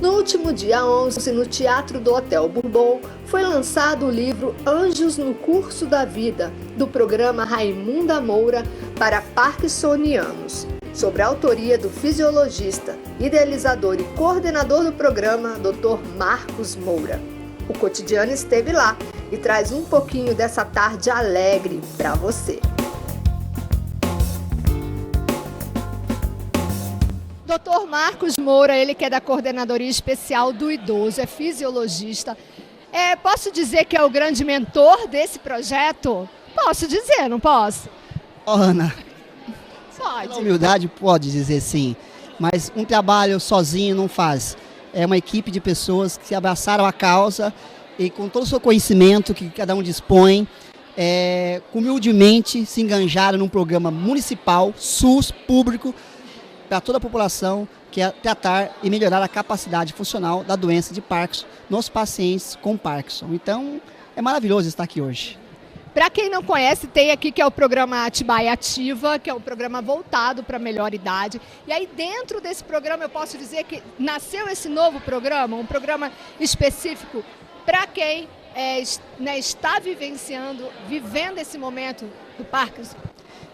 No último dia 11, no Teatro do Hotel Bourbon, foi lançado o livro Anjos no Curso da Vida, do programa Raimunda Moura para Parkinsonianos, sobre a autoria do fisiologista, idealizador e coordenador do programa, Dr. Marcos Moura. O Cotidiano esteve lá e traz um pouquinho dessa tarde alegre para você. Dr. Marcos Moura, ele que é da Coordenadoria Especial do Idoso, é fisiologista. Posso dizer que é o grande mentor desse projeto? Posso dizer, não posso? Ana, Pode. pela humildade pode dizer sim, mas um trabalho sozinho não faz. É uma equipe de pessoas que se abraçaram à causa e com todo o seu conhecimento que cada um dispõe, humildemente se enganjaram num programa municipal, SUS, público, para toda a população, que é tratar e melhorar a capacidade funcional da doença de Parkinson nos pacientes com Parkinson. Então, é maravilhoso estar aqui hoje. Para quem não conhece, tem aqui que é o programa Atibaia Ativa, que é um programa voltado para a melhor idade. E aí dentro desse programa eu posso dizer que nasceu esse novo programa, um programa específico para quem está vivendo esse momento do Parkinson.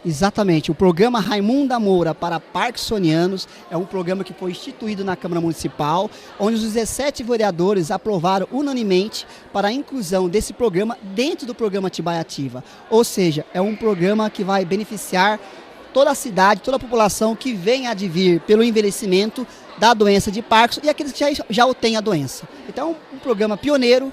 Exatamente, o programa Raimunda Moura para Parkinsonianos é um programa que foi instituído na Câmara Municipal, onde os 17 vereadores aprovaram unanimemente para a inclusão desse programa dentro do programa Atibaia Ativa. Ou seja, é um programa que vai beneficiar toda a cidade, toda a população que vem a advir pelo envelhecimento da doença de Parkinson e aqueles que já o têm a doença. Então, um programa pioneiro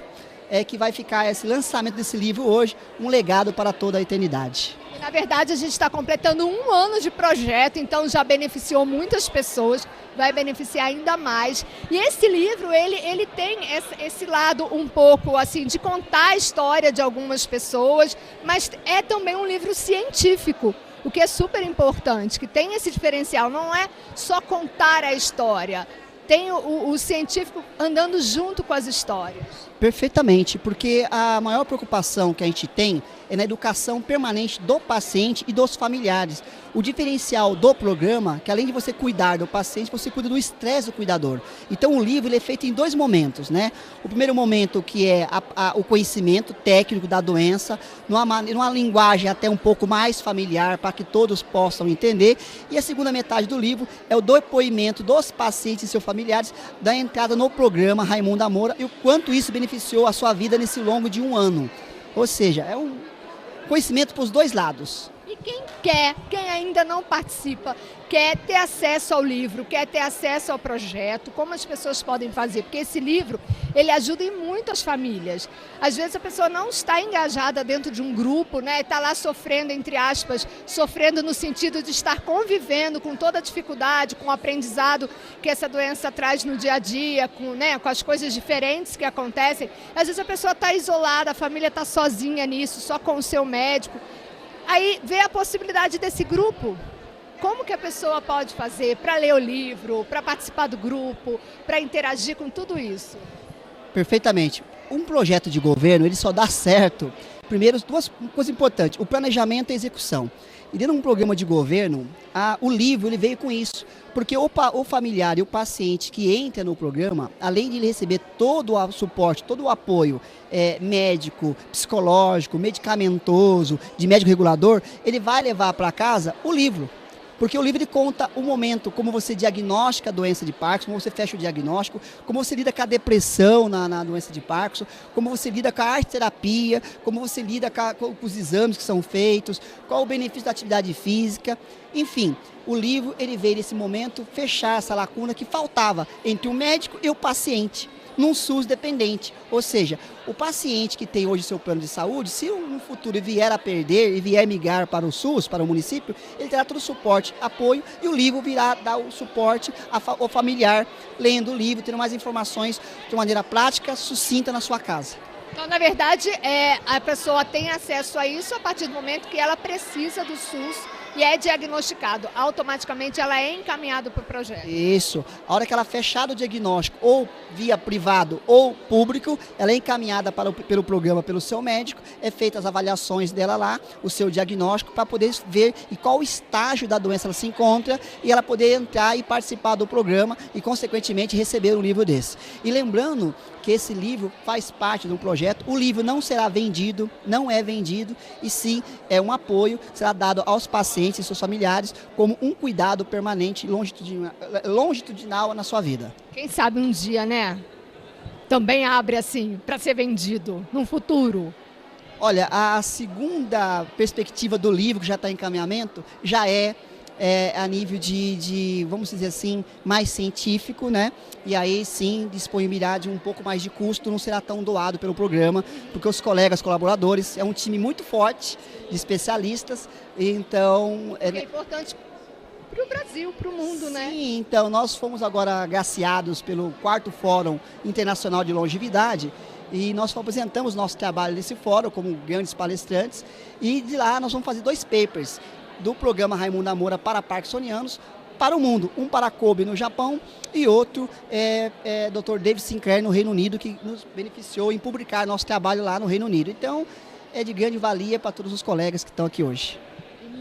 que vai ficar esse lançamento desse livro hoje, um legado para toda a eternidade. Na verdade, a gente está completando 1 ano de projeto, então já beneficiou muitas pessoas, vai beneficiar ainda mais. E esse livro, ele tem esse lado um pouco assim de contar a história de algumas pessoas, mas é também um livro científico, o que é super importante, que tem esse diferencial, não é só contar a história, tem o científico andando junto com as histórias. Perfeitamente, porque a maior preocupação que a gente tem é na educação permanente do paciente e dos familiares. O diferencial do programa, que além de você cuidar do paciente, você cuida do estresse do cuidador. Então o livro ele é feito em 2 momentos, né? O primeiro momento que é o conhecimento técnico da doença, numa linguagem até um pouco mais familiar, para que todos possam entender. E a segunda metade do livro é o depoimento dos pacientes e seus familiares da entrada no programa Raimunda Moura e o quanto isso beneficiou a sua vida nesse longo de 1 ano. Ou seja, é um conhecimento para os 2 lados. E quem ainda não participa, quer ter acesso ao livro, quer ter acesso ao projeto, como as pessoas podem fazer? Porque esse livro, ele ajuda em muito as famílias. Às vezes a pessoa não está engajada dentro de um grupo, né? Está lá sofrendo, entre aspas, sofrendo no sentido de estar convivendo com toda a dificuldade, com o aprendizado que essa doença traz no dia a dia, com as coisas diferentes que acontecem. Às vezes a pessoa está isolada, a família está sozinha nisso, só com o seu médico. Aí vê a possibilidade desse grupo. Como que a pessoa pode fazer para ler o livro, para participar do grupo, para interagir com tudo isso? Perfeitamente. Um projeto de governo, ele só dá certo, primeiro, 2 coisas importantes, o planejamento e a execução. E dentro de um programa de governo, o livro ele veio com isso, porque o familiar e o paciente que entra no programa, além de ele receber todo o suporte, todo o apoio médico, psicológico, medicamentoso, de médico regulador, ele vai levar para casa o livro. Porque o livro conta o momento, como você diagnostica a doença de Parkinson, como você fecha o diagnóstico, como você lida com a depressão na doença de Parkinson, como você lida com a arte-terapia, como você lida com os exames que são feitos, qual o benefício da atividade física. Enfim, o livro ele veio nesse momento fechar essa lacuna que faltava entre o médico e o paciente, num SUS dependente. Ou seja, o paciente que tem hoje seu plano de saúde, se no futuro vier a perder e vier migrar para o SUS, para o município, ele terá todo o suporte, apoio, e o livro virá dar o suporte ao familiar, lendo o livro, tendo mais informações de maneira prática, sucinta na sua casa. Então, na verdade, a pessoa tem acesso a isso a partir do momento que ela precisa do SUS e é diagnosticado, automaticamente ela é encaminhada para o projeto. Isso. A hora que ela fechar o diagnóstico, ou via privado ou público, ela é encaminhada pelo programa, pelo seu médico, é feitas as avaliações dela lá, o seu diagnóstico, para poder ver em qual estágio da doença ela se encontra e ela poder entrar e participar do programa e, consequentemente, receber um livro desse. E lembrando que esse livro faz parte de um projeto, o livro não será vendido, não é vendido, e sim é um apoio, será dado aos pacientes e seus familiares como um cuidado permanente, longitudinal na sua vida. Quem sabe um dia, né? Também abre assim, para ser vendido, no futuro. Olha, a segunda perspectiva do livro, que já está em encaminhamento, já é a nível de, vamos dizer assim, mais científico, né? E aí sim, disponibilidade um pouco mais de custo, não será tão doado pelo programa, porque os colegas, colaboradores, é um time muito forte de especialistas, então... É importante para o Brasil, para o mundo, sim, né? Sim, então nós fomos agora agraciados pelo 4º Fórum Internacional de Longevidade, e nós apresentamos nosso trabalho nesse fórum como grandes palestrantes, e de lá nós vamos fazer 2 papers, do programa Raimundo Namora para parkinsonianos para o mundo. Um para Kobe no Japão e outro Dr. David Sinclair no Reino Unido, que nos beneficiou em publicar nosso trabalho lá no Reino Unido. Então, é de grande valia para todos os colegas que estão aqui hoje.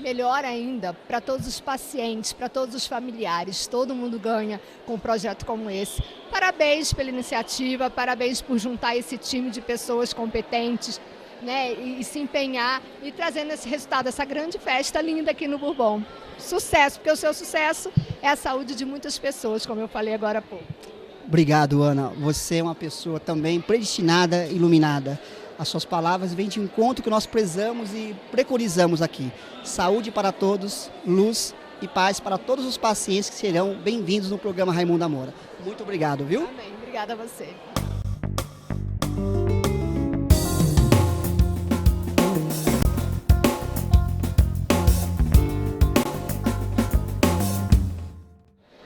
Melhor ainda, para todos os pacientes, para todos os familiares, todo mundo ganha com um projeto como esse. Parabéns pela iniciativa, parabéns por juntar esse time de pessoas competentes, né, e se empenhar e trazendo esse resultado, essa grande festa linda aqui no Bourbon. Sucesso, porque o seu sucesso é a saúde de muitas pessoas, como eu falei agora há pouco. Obrigado, Ana. Você é uma pessoa também predestinada, iluminada. As suas palavras vêm de encontro que nós prezamos e preconizamos aqui. Saúde para todos, luz e paz para todos os pacientes que serão bem-vindos no programa Raimundo Namora. Muito obrigado, viu? Amém. Obrigada a você.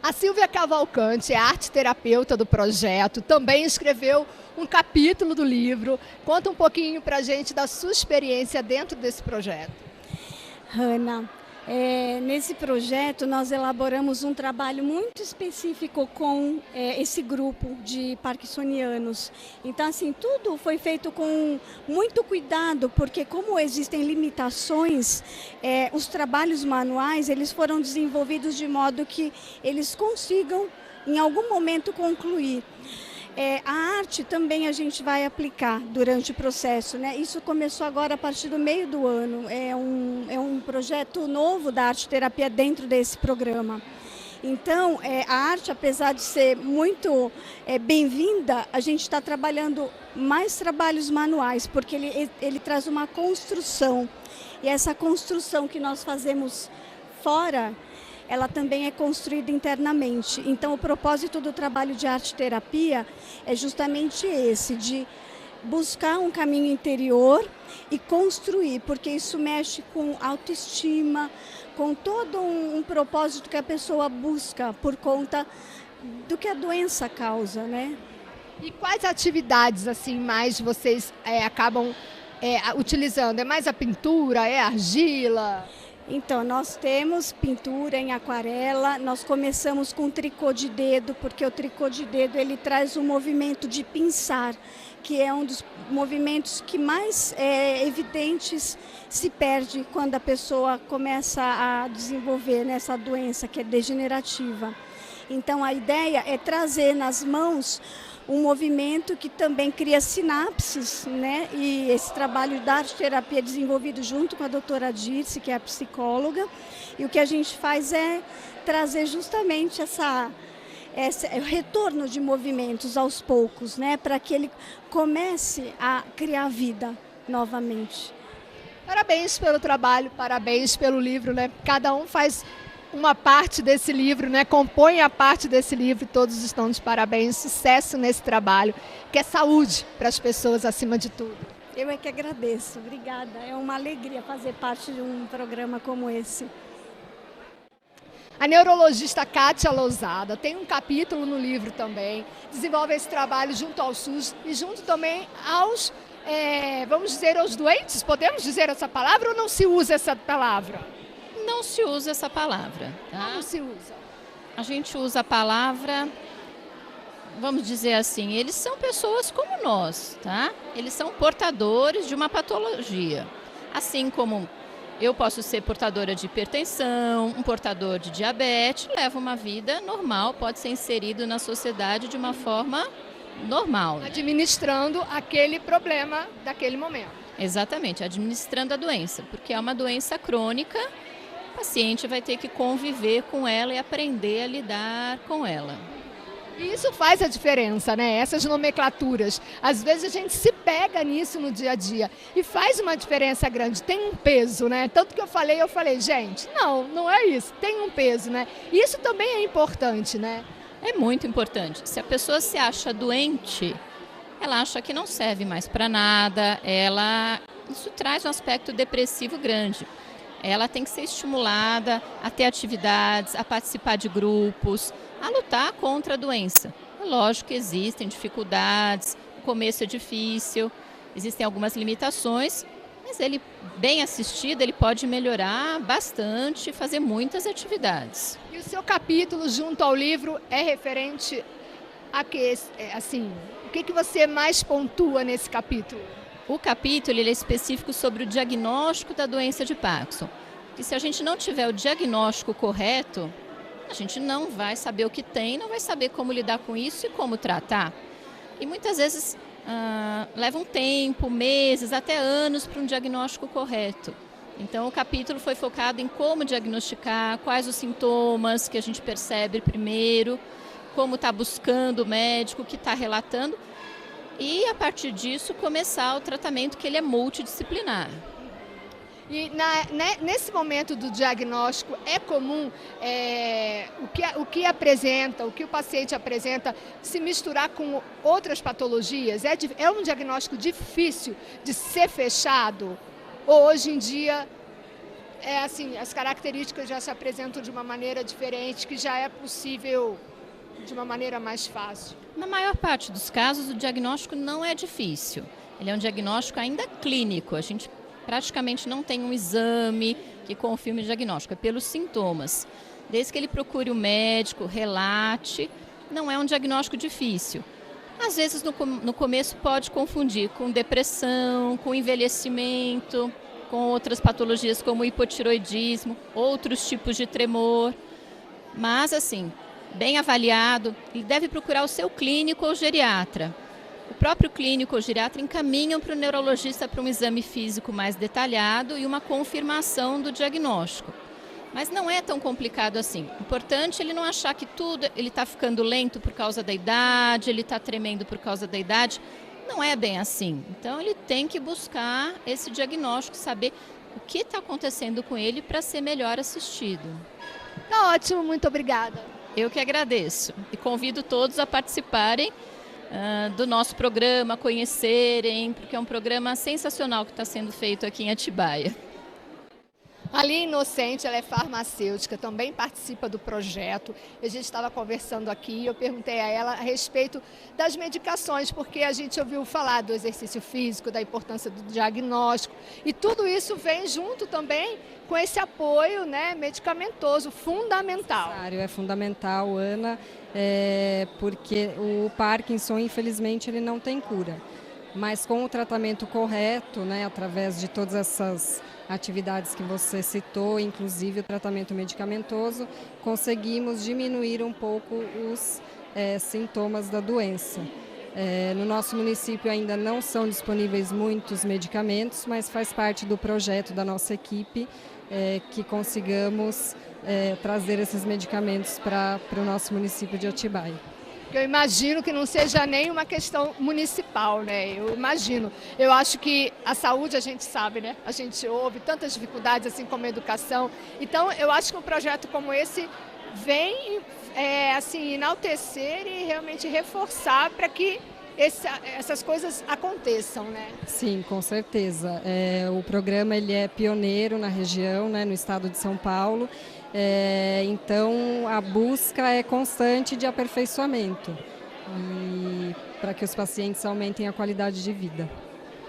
A Silvia Cavalcante é arte-terapeuta do projeto, também escreveu um capítulo do livro. Conta um pouquinho para a gente da sua experiência dentro desse projeto. Hanna, nesse projeto nós elaboramos um trabalho muito específico com esse grupo de parkinsonianos. Então, assim, tudo foi feito com muito cuidado, porque como existem limitações, os trabalhos manuais, eles foram desenvolvidos de modo que eles consigam, em algum momento, concluir. A arte também a gente vai aplicar durante o processo, né? Isso começou agora a partir do meio do ano. É um projeto novo da arte-terapia dentro desse programa. Então, a arte, apesar de ser muito bem-vinda, a gente está trabalhando mais trabalhos manuais, porque ele traz uma construção. E essa construção que nós fazemos fora, ela também é construída internamente. Então, o propósito do trabalho de arte-terapia é justamente esse, de buscar um caminho interior e construir, porque isso mexe com autoestima, com todo um propósito que a pessoa busca por conta do que a doença causa, né? E quais atividades assim mais vocês acabam utilizando? É mais a pintura, é a argila? Então, nós temos pintura em aquarela, nós começamos com tricô de dedo, porque o tricô de dedo ele traz um movimento de pinçar, que é um dos movimentos que mais evidentes se perde quando a pessoa começa a desenvolver essa doença que é degenerativa. Então, a ideia é trazer nas mãos um movimento que também cria sinapses, né? E esse trabalho da arte-terapia é desenvolvido junto com a doutora Dirce, que é a psicóloga, e o que a gente faz é trazer justamente o retorno de movimentos aos poucos, né? Para que ele comece a criar vida novamente. Parabéns pelo trabalho, parabéns pelo livro, né? Cada um faz uma parte desse livro, né? Compõe a parte desse livro, todos estão de parabéns, sucesso nesse trabalho, que é saúde para as pessoas acima de tudo. Eu é que agradeço, obrigada, é uma alegria fazer parte de um programa como esse. A neurologista Kátia Lousada tem um capítulo no livro também, desenvolve esse trabalho junto ao SUS e junto também aos, vamos dizer, aos doentes, podemos dizer essa palavra ou não se usa essa palavra? Não se usa essa palavra, tá? Como se usa? A gente usa a palavra, vamos dizer assim, eles são pessoas como nós, tá? Eles são portadores de uma patologia. Assim como eu posso ser portadora de hipertensão, um portador de diabetes, leva uma vida normal, pode ser inserido na sociedade de uma forma normal. Né? Administrando aquele problema daquele momento. Exatamente, administrando a doença, porque é uma doença crônica, o paciente vai ter que conviver com ela e aprender a lidar com ela. E isso faz a diferença, né? Essas nomenclaturas. Às vezes a gente se pega nisso no dia a dia e faz uma diferença grande, tem um peso, né? Tanto que eu falei, gente, não é isso, tem um peso, né? Isso também é importante, né? É muito importante. Se a pessoa se acha doente, ela acha que não serve mais para nada, isso traz um aspecto depressivo grande. Ela tem que ser estimulada a ter atividades, a participar de grupos, a lutar contra a doença. É lógico que existem dificuldades, o começo é difícil, existem algumas limitações, mas ele, bem assistido, ele pode melhorar bastante, fazer muitas atividades. E o seu capítulo junto ao livro é referente a que, assim, o que você mais pontua nesse capítulo? O capítulo ele é específico sobre o diagnóstico da doença de Parkinson. Porque se a gente não tiver o diagnóstico correto, a gente não vai saber o que tem, não vai saber como lidar com isso e como tratar. E muitas vezes leva um tempo, meses, até anos para um diagnóstico correto. Então o capítulo foi focado em como diagnosticar, quais os sintomas que a gente percebe primeiro, como está buscando o médico, o que está relatando. E, a partir disso, começar o tratamento que ele é multidisciplinar. E nesse momento do diagnóstico, é comum o que o paciente apresenta, se misturar com outras patologias? É um diagnóstico difícil de ser fechado? Ou hoje em dia, as características já se apresentam de uma maneira diferente, que já é possível de uma maneira mais fácil? Na maior parte dos casos, o diagnóstico não é difícil. Ele é um diagnóstico ainda clínico. A gente praticamente não tem um exame que confirme o diagnóstico, é pelos sintomas. Desde que ele procure o médico, relate, não é um diagnóstico difícil. Às vezes, no começo, pode confundir com depressão, com envelhecimento, com outras patologias como hipotiroidismo, outros tipos de tremor. Mas, assim, bem avaliado, ele deve procurar o seu clínico ou geriatra. O próprio clínico ou geriatra encaminham para o neurologista para um exame físico mais detalhado e uma confirmação do diagnóstico. Mas não é tão complicado assim. O importante é ele não achar que tudo, ele está ficando lento por causa da idade, ele está tremendo por causa da idade. Não é bem assim. Então ele tem que buscar esse diagnóstico, saber o que está acontecendo com ele para ser melhor assistido. Tá ótimo, muito obrigada. Eu que agradeço e convido todos a participarem do nosso programa, conhecerem, porque é um programa sensacional que está sendo feito aqui em Atibaia. A Lia Inocente, ela é farmacêutica, também participa do projeto. A gente estava conversando aqui e eu perguntei a ela a respeito das medicações, porque a gente ouviu falar do exercício físico, da importância do diagnóstico, e tudo isso vem junto também com esse apoio, né, medicamentoso, fundamental. É fundamental, Ana, porque o Parkinson, infelizmente, ele não tem cura. Mas com o tratamento correto, né, através de todas essas atividades que você citou, inclusive o tratamento medicamentoso, conseguimos diminuir um pouco os sintomas da doença. No nosso município ainda não são disponíveis muitos medicamentos, mas faz parte do projeto da nossa equipe que consigamos trazer esses medicamentos para o nosso município de Atibaia. Eu imagino que não seja nem uma questão municipal, né? Eu imagino. Eu acho que a saúde, a gente sabe, né? A gente ouve tantas dificuldades, assim como a educação. Então, eu acho que um projeto como esse vem, assim, enaltecer e realmente reforçar para que essas coisas aconteçam, né? Sim, com certeza. O programa ele é pioneiro na região, né, no estado de São Paulo. Então, a busca é constante de aperfeiçoamento e para que os pacientes aumentem a qualidade de vida.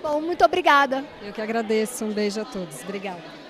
Bom, muito obrigada. Eu que agradeço. Um beijo a todos. Obrigada.